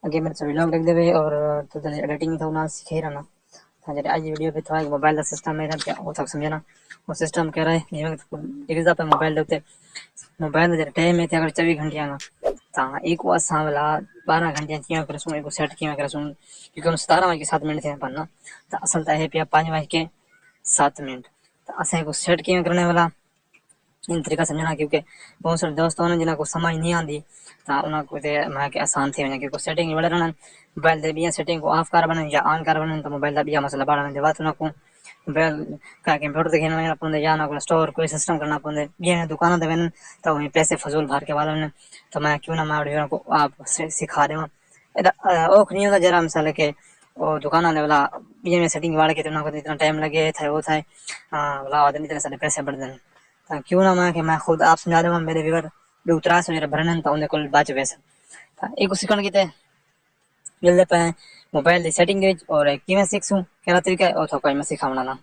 अगे मेरे से व्लॉग देख देवे और तो एडिटिंग तो ना सीखे रहना था जरे आज वीडियो पे थोड़ा मोबाइल का सिस्टम है क्या वो तक समझना वो सिस्टम कह रहा है ये एक पे मोबाइल देते मोबाइल जरे टाइम है अगर 24 घंटे ना ता एक वो असा वाला 12 घंटे किया करसू एक सेट किया करसू क्योंकि 17:07 थे पन्ना तो असल तो है पिया 5:07 तो असा को सेट किया करने वाला इन तरीका समझना क्योंकि बहुत सारे दोस्त होने जिन्हें को समझ नहीं आती ता उन्हें को ते मैं के आसान थी वने क्योंकि सेटिंग बड़े रहना मोबाइल दे बिया सेटिंग को ऑफ कर बने या ऑन कर बने तो मोबाइल दा बिया मसला बड़ा ने बात ना को मोबाइल का कंप्यूटर देखे ना अपन या ना को स्टोर कोई सिस्टम करना अपन बिया दुकान दे बने तो वही पैसे फजूल भर के वाला ने तो मैं क्यों ना मैं वीडियो को आप सिखा दे ओ खनिया का जरा मिसाल के ओ दुकान वाले वाला बिया में सेटिंग वाले के तो ना को इतना टाइम लगे था वो था वाला आदमी इतने सारे पैसे बढ़ दें क्यों ना मैं खुद आप समझा दूंगा मेरे व्यूअर भी उतरा से मेरा भरन था उन्हें कुल बाच वैसा एक सिकण की जल्दी पे मोबाइल दी सेटिंग और किवें सीखूं केना तरीका है और कोई मैं सिखावना ना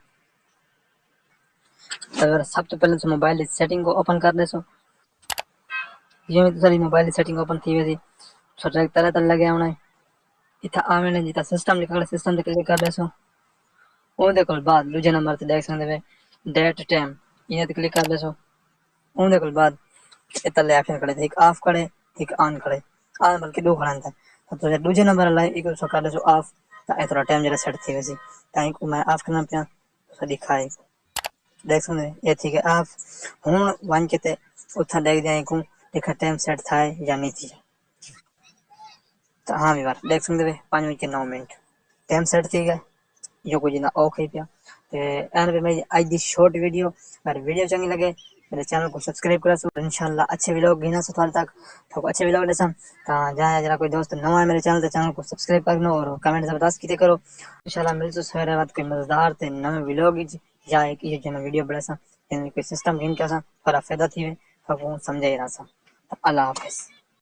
अगर सब तो पहले तो मोबाइल दी सेटिंग को ओपन कर देसो ये तो सारी मोबाइल दी सेटिंग ओपन थी वैसी छोटा एक तरह तरह लगे होना इथा आवे ने जिता सिस्टम लिखा सिस्टम पे क्लिक कर देसो ओ देखो बाद दूसरे नंबर पे देख सकते डेट टाइम ये क्लिक कर देसो ओ देखो बाद इतने ऑप्शन खड़े थे एक ऑफ खड़े एक ऑन खड़े ऑन बल्कि दो खड़ा था तो दूसरे नंबर ला एक सो कर दो ऑफ ता थोड़ा टाइम जरा सेट थी वैसी टाइम को मैं ऑफ करना पिया तो दिखाए देख सुने ये ठीक है ऑफ हुन वन के ते उठा देख जाए को देखा टाइम सेट था या नहीं थी तो हां भी बार देख सुनते 5:09 टाइम सेट थी गया यो कुछ ना ओके पिया ते एंड पे मैं आज दी शॉर्ट वीडियो अगर वीडियो चंगी लगे मेरे चैनल को सब्सक्राइब करा सो इंशाल्लाह अच्छे व्लॉग गिना सो थाल तक तो अच्छे व्लॉग देसम ता जाए जरा कोई दोस्त नवा है मेरे चैनल को सब्सक्राइब करनो और कमेंट से बता कीते करो इंशाल्लाह मिलसो सवेरे रात कोई मजेदार ते नवे व्लॉग या एक ये जन वीडियो बड़सा कोई सिस्टम गिन का सा पर फायदा थी वे तो समझे रहा सा अल्लाह हाफिज।